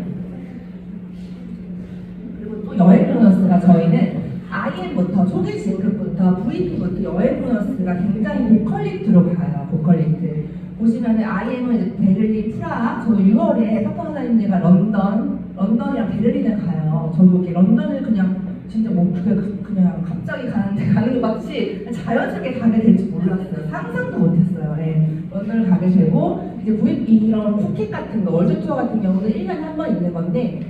그리고 또 여행 보너스가 저희는 IM부터 초기 지급부터 VP부터 여행 보너스가 굉장히 고퀄리티로 가요. 고퀄리티. 보시면은 IM은 이제 베를린, 프라하. 저도 6월에 사탕사님들과 런던이랑 베를린을 가요. 저도 이렇게 런던을 그냥 진짜 그냥 갑자기 가는 것 마치 자연스럽게 가게 될 줄 몰랐어요. 상상도 못했어요. 네. 런던을 가게 되고, 이제 VP 이런 푸켓 같은 거, 월드 투어 같은 경우는 1년에 한 번 있는 건데,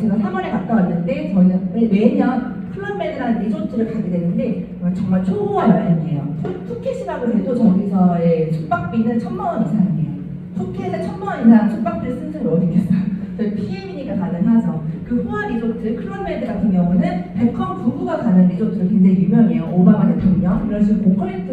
제가 3월에 갔다 왔는데 저희는 매년 클럽메드라는 리조트를 가게 되는데 정말 초호화 여행이에요. 푸켓이라고 해도 저기서의 숙박비는 1,000만 원 이상이에요. 푸켓에 1,000만 원 이상 숙박비를 쓴 사람이 어디 있겠어요? 저희 PM이니까 가능하죠. 그 그 호화 리조트 클럽메드 같은 경우는 베컴 부부가 가는 리조트로 굉장히 유명해요. 오바마 대통령 이런 식으로 고퀄리티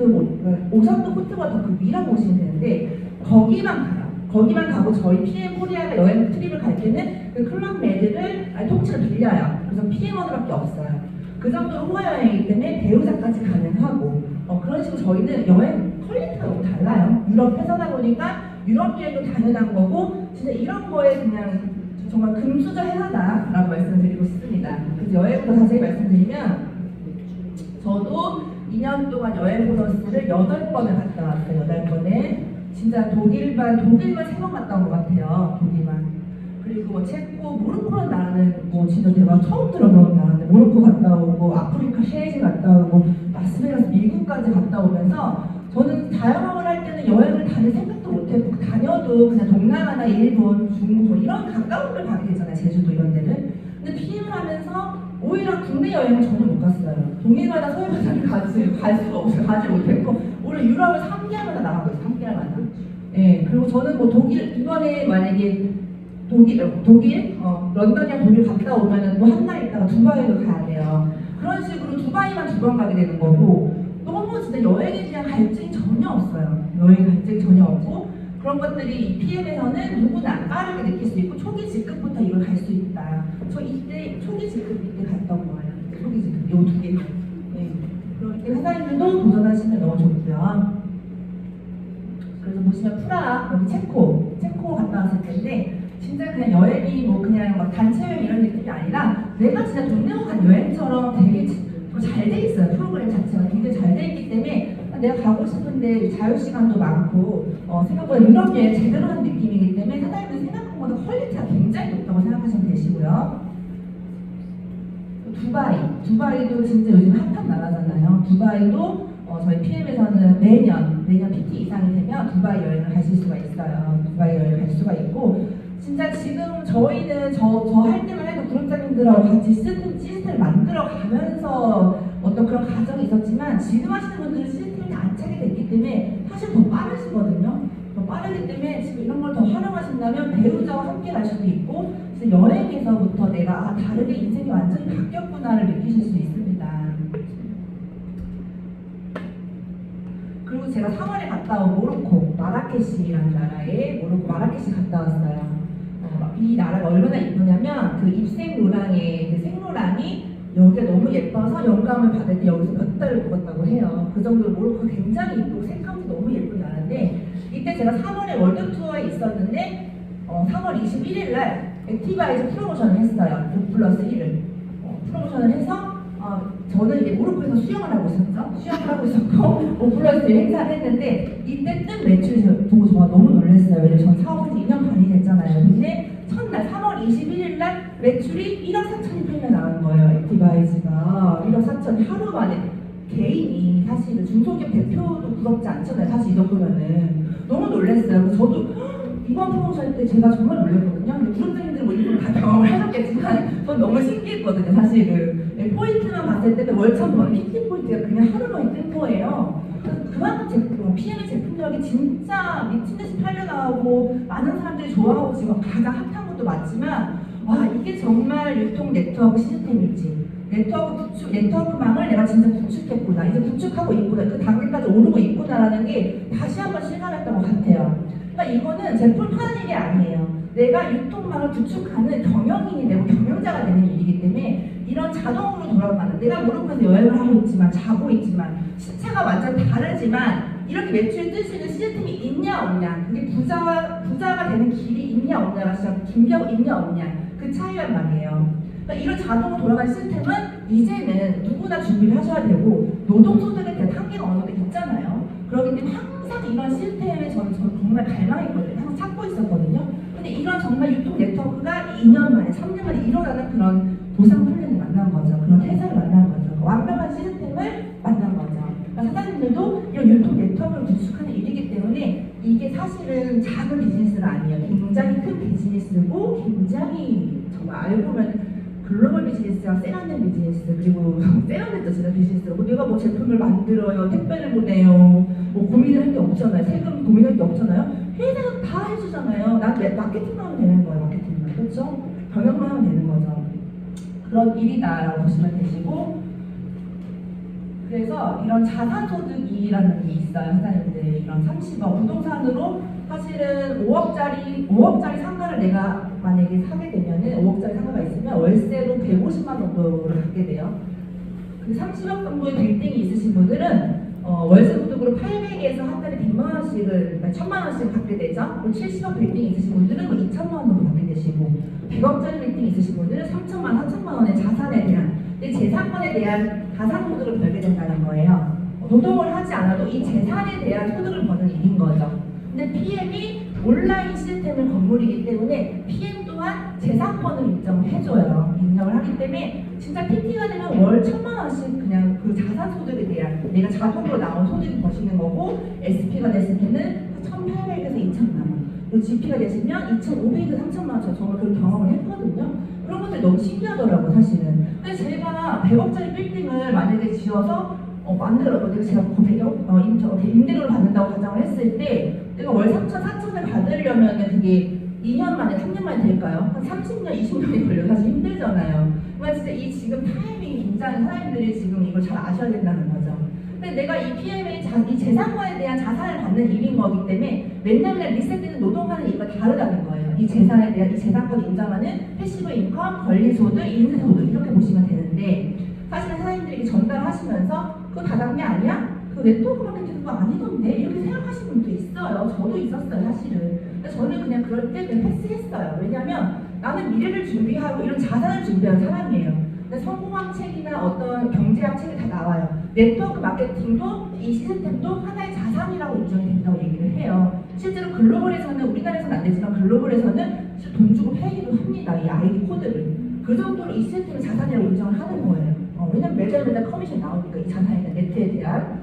오션도 호텔보다 그 위라고 보시면 되는데 거기만 가요. 거기만 가고 저희 PM 코리아가 여행 트립을 갈 때는 그 클럽메드를 통째로 빌려요. 그래서 PM원으로밖에 없어요. 그 정도로 호화 여행이기 때문에 배우자까지 가능하고 그런 식으로 저희는 여행 퀄리티가 너무 달라요. 유럽 회사다 보니까 유럽 여행도 당연한 거고 진짜 이런 거에 그냥 정말 금수저 회사다라고 말씀을 드리고 싶습니다. 그래서 여행부터 자세히 말씀드리면 저도 2년 동안 여행 보너스를 8번을 갔다 왔어요. 8번에 진짜 독일만 3번 갔다 온 것 같아요. 독일만. 그리고 뭐 체코, 모로코라는 나라는 뭐 진짜 내가 처음 들어본 나라인데 모로코 갔다 오고 아프리카 셰이즈 갔다 오고 라스베가스 미국까지 갔다 오면서 저는 자영업을 할 때는 여행을 다닐 생각도 못했고 다녀도 그냥 동남아나 일본, 중국 뭐 이런 가까운 걸 가게 되잖아요. 제주도 이런 데는. 근데 PM을 하면서 오히려 국내 여행을 전혀 못 갔어요. 동해바다, 서해바다를 갈 수가 없어요. 가지 못했고 오히려 유럽을 3개월마다 나가고 있어요. 3개월마다. 예, 그리고 저는 뭐 독일 이번에 만약에 런던이랑 독일 갔다 오면은 또 한 달 있다가 두바이도 가야 돼요. 그런 식으로 두바이만 2번 가게 되는 거고 너무 진짜 여행에 대한 갈증이 전혀 없어요. 여행 갈증이 전혀 없고 그런 것들이 이 PM에서는 누구나 빠르게 느낄 수 있고 초기 직급부터 이걸 갈 수 있다. 저 이때 초기 직급 이때 갔던 거예요. 초기 직급 요 2개. 네. 그렇기 때문에 회사님들도 도전하시면 너무 좋고요. 그래서 보시면 프라하 여기 체코 갔다 왔을 텐데 진짜 그냥 여행이 뭐 그냥 막 단체 여행 이런 느낌이 아니라 내가 진짜 동네로 간 여행처럼 되게 잘 돼 있어요. 프로그램 자체가 굉장히 잘 돼 있기 때문에 내가 가고 싶은데 자유시간도 많고 생각보다 유럽 여행 제대로 한 느낌이기 때문에 사장님들 생각한 것보다 퀄리티가 굉장히 높다고 생각하시면 되시고요. 두바이도 진짜 요즘 핫한 나라잖아요. 두바이도 저희 PM에서는 매년 PT 이상이 되면 두바이 여행을 가실 수가 있어요. 두바이 여행을 갈 수가 있고 진짜 지금 저희는 저 할 때만 해도 구독자님들하고 같이 시스템을 만들어 가면서 어떤 그런 과정이 있었지만 지금 하시는 분들은 시스템이 다 안착이 됐기 때문에 사실 더 빠르시거든요. 더 빠르기 때문에 지금 이런 걸 더 활용하신다면 배우자와 함께 갈 수도 있고 여행에서부터 내가 다르게 인생이 완전히 바뀌었구나를 느끼실 수 있습니다. 그리고 제가 3월에 갔다 온 모로코 마라케시라는 나라에 모로코 마라케시 갔다 왔어요. 이 나라가 얼마나 예쁘냐면 그 입생로랑의 그 생로랑이 여기가 너무 예뻐서 영감을 받을 때 여기서 몇 달을 묵었다고 해요. 그 정도로 모로코가 굉장히 예쁘고 색감도 너무 예쁜 나라인데 이때 제가 3월에 월드 투어에 있었는데 3월 21일 날 액티바이즈 프로모션을 했어요. 6+1을 프로모션을 해서 저는 이제 모로코에서 수영을 하고 있었죠. 수영을 하고 있었고 5+1 행사를 했는데 이때 뜬 매출을 보고 제가 너무 놀랐어요. 왜냐면 전 사업한 지 2년 반이 됐잖아요. 근데 첫날 3월 21일 날 매출이 1억 4천이 팔려 나가는 거예요. 액티바이즈가 1억 4천이 하루 만에 개인이 사실은 중소기업 대표도 부럽지 않잖아요. 사실 이 정도면은 너무 놀랐어요. 그래서 저도 이번 프로모션 때 제가 정말 놀랐거든요. 근데 구독자님들은 뭐 이걸 다 경험을 하셨겠지만 전 너무 신기했거든요. 사실은 포인트만 봤을 때는 월천 PT 포인트가 그냥 하루 만에 뜬 거예요. 그만큼 PM의 제품력이 진짜 미친 듯이 팔려 나오고 많은 사람들이 좋아하고 지금 가장 핫한 것도 맞지만 와 이게 정말 유통 네트워크 시스템이지. 네트워크망을 내가 진짜 구축했구나. 이제 구축하고 있구나. 그 단계까지 오르고 있구나라는 게 다시 한번 실감했던 것 같아요. 그러니까 이거는 제품 파는 일이 아니에요. 내가 유통망을 구축하는 경영인이 되고 경영자가 되는 일이기 때문에 이런 자동으로 돌아가는 내가 모로코에서 여행을 하고 있지만 자고 있지만 시차가 완전 다르지만 이렇게 매출이 뜰 수 있는 시스템이 있냐 없냐 그게 부자가 되는 길이 있냐 없냐가 진짜 김벽 있냐 없냐 그 차이란 말이에요. 그러니까 이런 자동으로 돌아가는 시스템은 이제는 누구나 준비를 하셔야 되고 노동소득에 대한 한계가 어느 정도 있잖아요. 그렇기 때문에 항상 이런 시스템에 저는 정말 갈망했거든요. 항상 찾고 있었거든요. 근데 이런 정말 유통 네트워크가 2년 만에 3년 만에 일어나는 그런 보상 훈련을 만난 거죠. 그런 회사를 만난 거죠. 완벽한 시스템을 만난 거죠. 그러니까 사장님들도 이런 유통 네트워크를 구축하는 일이기 때문에 이게 사실은 작은 비즈니스가 아니에요. 굉장히 큰 비즈니스고 굉장히 정말 알고 보면 글로벌 비즈니스랑 세련된 비즈니스 그리고 세련됐죠 진짜 비즈니스고 내가 뭐 제품을 만들어요 택배를 보내요 뭐 고민할 게 없잖아요 세금 고민할 게 없잖아요 회사가 다 해주잖아요 난 마케팅만 하면 되는 거예요 마케팅만 그렇죠? 경영만 하면 되는 거죠 그런 일이다라고 보시면 되시고, 그래서 이런 자산소득이라는 게 있어요. 회사님들 이런 30억 부동산으로 사실은 5억짜리 상가를 내가 만약에 사게 되면은 5억짜리 상가가 있으면 월세로 150만 정도를 받게 돼요. 그 30억 정도의 빌딩이 있으신 분들은 월세 소득으로 800에서 한 달에 100만 원씩을, 1000만 원씩 받게 되죠. 70억 빌딩이 있으신 분들은 2천만 원 정도 받게 되시고, 100억짜리 빌딩이 있으신 분들은 3천만, 4천만 원의 자산에 대한, 내 재산권에 대한 자산 소득을 벌게 된다는 거예요. 노동을 하지 않아도 이 재산에 대한 소득을 버는 일인 거죠. 근데 PM이 온라인 시스템을 건물이기 때문에 PM 또한 재산권을 인정을 해줘요. 인정을 하기 때문에 진짜 PT가 되면 월 1000만 원씩 그냥 그 자산 소득에 대한 내가 자동으로 나온 소득이 버시는 거고, SP가 됐을 때는 1800에서 2000만 원, 그리고 GP가 되시면 2500에서 3000만 원. 정말 그런 경험을 했거든요. 그런 것들이 너무 신기하더라고요, 사실은. 근데 제가 100억짜리 빌딩을 만약에 지어서 만들어, 제가 그 임대료를 받는다고 가정을 했을 때, 내가 월 3천, 4천을 받으려면 그게 2년 만에, 3년 만에 될까요? 한 30년, 20년이 걸려서 사실 힘들잖아요. 그러니까 진짜 이 지금 타이밍이 굉장히 사람들이 지금 이걸 잘 아셔야 된다는 거죠. 근데 내가 이 PM의 이 재산권에 대한 자산을 받는 일인 거기 때문에 맨날 리셋되는 노동하는 일과 다르다는 거예요. 이 재산에 대한, 이 재산권 인정하는 패시브 인컴, 권리소득, 인세소득 이렇게 보시면 되는데, 사실 사장님들이 전달하시면서 그거 다단계 아니야? 그 네트워크 마케팅 그거 아니던데? 이렇게 생각하시는 분도 있어요. 저도 있었어요, 사실은. 근데 저는 그냥 그럴 때 그냥 패스했어요. 왜냐면 나는 미래를 준비하고 이런 자산을 준비한 사람이에요. 근데 성공학 책이나 어떤 경제학 책이 다 나와요. 네트워크 마케팅도 이 시스템도 하나의 자산이라고 인정이 된다고 얘기를 해요. 실제로 글로벌에서는, 우리나라에서는 안 되지만 글로벌에서는 돈 주고 팔기도 합니다. 이 아이디 코드를. 그 정도로 이 시스템을 자산이라고 인정을 하는 거예요. 왜냐면 매달 커미션 나오니까 이 자산에 대한, 네트에 대한.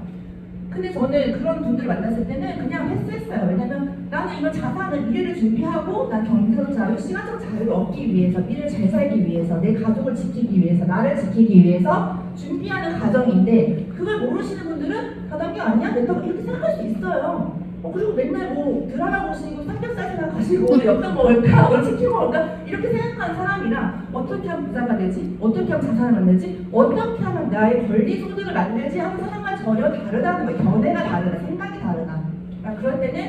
근데 저는 그런 분들을 만났을 때는 그냥 패스했어요. 왜냐면 나는 이런 자산을, 미래를 준비하고 난 경제적 자유, 시간적 자유를 얻기 위해서, 미래를 잘 살기 위해서, 내 가족을 지키기 위해서, 나를 지키기 위해서 준비하는 과정인데, 그걸 모르시는 분들은 다단계 아니야? 내가 이렇게 생각할 수 있어요. 그리고 맨날 뭐 드라마 보시고 삼겹살 생각하시고 엽떡 먹을까? 오늘 치킨 먹을까? 이렇게 생각하는 사람이랑 어떻게 하면 부자가 되지? 어떻게 하면 자산을 만들지? 어떻게 하면 나의 권리 소득을 만들지? 하는 사람과 전혀 다르다는 거예요. 견해가 다르다, 생각이 다르다. 그러니까 그럴 때는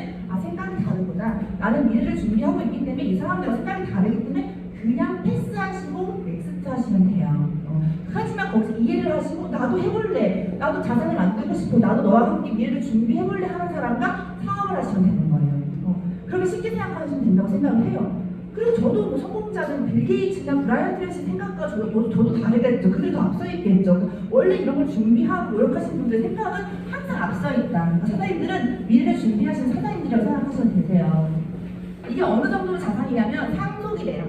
생각이 다르구나. 나는 미래를 준비하고 있기 때문에 이 사람들과 생각이 다르기 때문에 그냥 패스하시고 넥스트 하시면 돼요. 하지만 거기서 이해를 하시고 나도 해볼래, 나도 자산을 만들고 싶어, 나도 너와 함께 미래를 준비해볼래 하는 사람과 사업을 하시면 되는 거예요. 그렇게 쉽게 생각하시면 된다고 생각을 해요. 그리고 저도 뭐 성공자는 빌 게이츠나 브라이언 트레이시 생각과 저도 다르겠죠. 그게 더 앞서 있겠죠. 원래 이런 걸 준비하고 노력하시는 분들의 생각은 항상 앞서 있다. 사장님들은 미래를 준비하시는 사장님들이라고 생각하시면 되세요. 이게 어느 정도로 자산이냐면 상속이 돼요.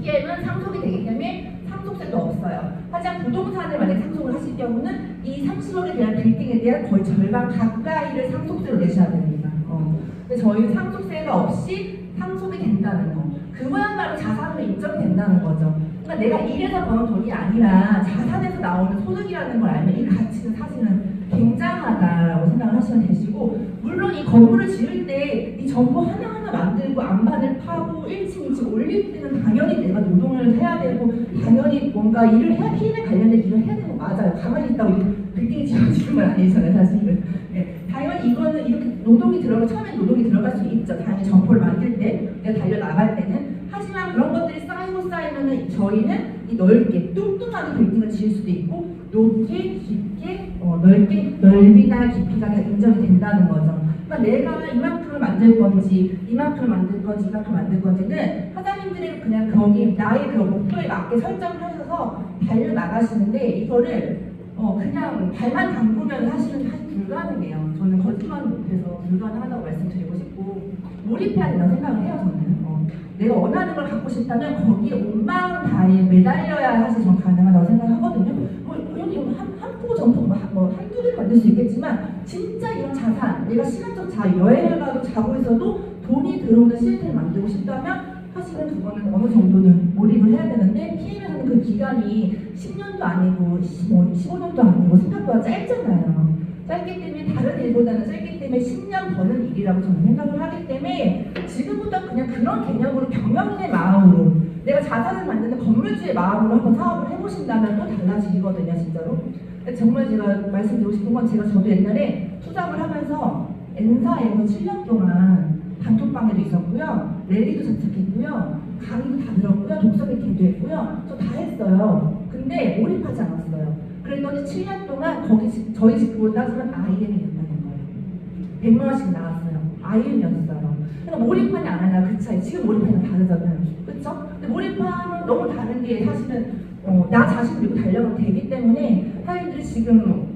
PM은 상속이 되기 때문에 상속세도 없어요. 하지만 부동산을 만약 상속을 하실 경우는 이 30억에 대한 빌딩에 대한 거의 절반 가까이를 상속세로 내셔야 됩니다. 근데 저희는 상속세가 없이 상속이 된다는 거, 그거야말로 자산으로 인정이 된다는 거죠. 그러니까 내가 일해서 버는 돈이 아니라 자산에서 나오는 소득이라는 걸 알면 이 가치는 사실은 굉장하다라고 생각을 하시면 되시고, 물론 이 건물을 지을 때 이 정보 하나하나 만들고 안반을 파고 1층, 2층 올릴 때는 당연히 내가 노동을 해야 되고, 당연히 뭔가 일을 해야, PM에 관련된 일을 해야 되는 거 맞아요. 가만히 있다고 빌딩이 지어지는 건 아니잖아요, 사실은. 네, 당연히 이거는 이렇게 노동이 처음에 노동이 들어갈 수 있죠. 당연히 점포를 만들 때, 내가 달려 나갈 때는. 하지만 그런 것들이 쌓이면은 저희는 이 넓게 뚱뚱하게 빌딩을 지을 수도 있고, 높게, 깊게, 넓이나 깊이가 다 인정이 된다는 거죠. 그러니까 내가 이만큼을 만들 건지, 이만큼을 만들 건지, 이만큼 만들 건지는 사장님들이 그냥 거기 나의 그 목표에 맞게 설정을 하셔서 달려 나가시는데, 이거를 그냥 발만 담그면 사실은 불가능해요. 저는 거짓말 못해서 불가능하다고 말씀드리고 싶고, 몰입해야 된다고 생각을 해요. 저는 내가 원하는 걸 갖고 싶다면 거기에 온 마음 다해 매달려야 사실 전 가능하다고 생각하거든요. 여기 한포 점포 한두 개를 만들 수 있겠지만, 진짜 이런 자산, 내가 시간적 자유, 여행을 가도 자고 있어도 돈이 들어오는 시스템을 만들고 싶다면 사실은 그거는 어느 정도는 몰입을 해야 되는데, PM에서는 그 기간이 10년도 아니고 15년도 아니고 생각보다 짧잖아요. 짧기 때문에, 다른 일보다는 짧기 때문에 10년 버는 일이라고 저는 생각을 하기 때문에, 지금부터 그냥 그런 개념으로 경영인의 마음으로 내가 자산을 만드는 건물주의 마음으로 한번 사업을 해보신다면 또 달라지거든요, 진짜로. 정말 제가 말씀드리고 싶은 건 저도 옛날에 투잡을 하면서 N사에서 7년 동안 단톡방에도 있었고요, 랠리도 참석했고요, 강의도 다 들었고요, 독서 미팅도 했고요, 저 다 했어요. 근데 몰입하지 않았어요. 그랬더니 7년 동안 저희 직급으로 따지면 IM이었다는 거예요. 100만 원씩 나왔어요. IM이었어요. 그러니까 몰입하냐 안 하냐 그 차이. 지금 몰입하냐 다르잖아요. 그렇죠? 근데 몰입하면 너무 다른 게 사실은 나 자신을 믿고 달려가면 되기 때문에 사람들이 지금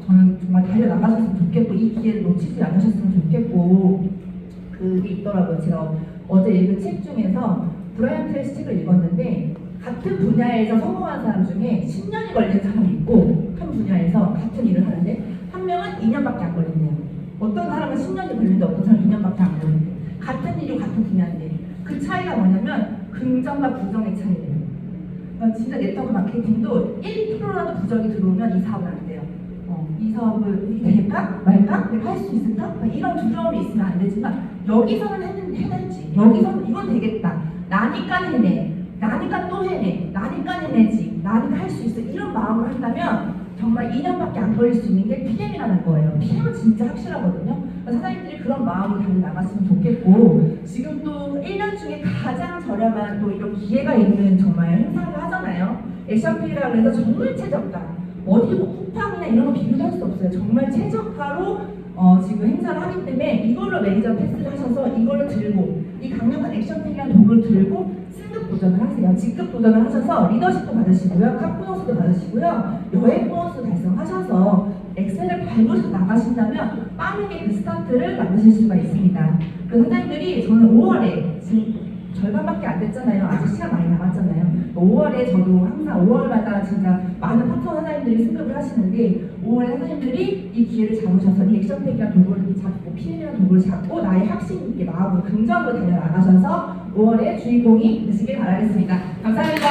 저는 정말 달려나가셨으면 좋겠고 이 기회를 놓치지 않으셨으면 좋겠고 그게 있더라고요. 제가 어제 읽은 책 중에서 브라이언 트레이시 책을 읽었는데 같은 분야에서 성공한 사람 중에 10년이 걸린 사람이 있고 한 분야에서 같은 일을 하는데 한 명은 2년밖에 안 걸린대요. 어떤 사람은 10년이 걸리는데 어떤 사람은 2년밖에 안 걸린대. 같은 일이고 같은 분야인데 그 차이가 뭐냐면 긍정과 부정의 차이예요. 그러니까 진짜 네트워크 마케팅도 1%라도 부정이 들어오면 이 사업은 안 돼요. 이 사업을 이게 될까? 말까? 내가 할 수 있을까? 이런 두려움이 있으면 안 되지만 여기서는 해냈지. 여기서는 이건 되겠다. 나니까 해내. 나니까 또 해내. 나니까 해내지. 나니까 할 수 있어. 이런 마음을 한다면 정말 2년밖에 안 걸릴 수 있는 게 PM이라는 거예요. PM은 진짜 확실하거든요. 사장님들이 그런 마음으로 달려 나갔으면 좋겠고 지금 또 1년 중에 가장 저렴한 또 이런 기회가 있는 정말 행사를 하잖아요. 액션페이라고 해서 정말 최저가 어디 뭐 쿠팡이나 이런 거 비교할 수 없어요. 정말 최저가로 지금 행사를 하기 때문에 이걸로 매니저 패스를 하셔서 이걸로 들고 이 강력한 액션팩이라는 도구를 들고 승급 도전을 하세요. 직급 도전을 하셔서 리더십도 받으시고요, 카 보너스도 받으시고요, 여행 보너스도 달성하셔서 엑셀을 밟으셔서 나가신다면 빠르게 그 스타트를 만드실 수가 있습니다. 그 사장님들이 저는 5월에 지금 절반밖에 안 됐잖아요. 아직 시간 많이 남았잖아요. 5월에 저도 항상 5월마다 진짜 많은 파트너 사장님들이 승급을 하시는데 5월에 사장님들이 이 기회를 잡으셔서 이 액션팩이라는 도구를 잡고 PM이라는 도구를 잡고 나의 확신 있게 마음으로 긍정으로 달려나가셔서 5월에 주인공이 되시길 바라겠습니다. 감사합니다.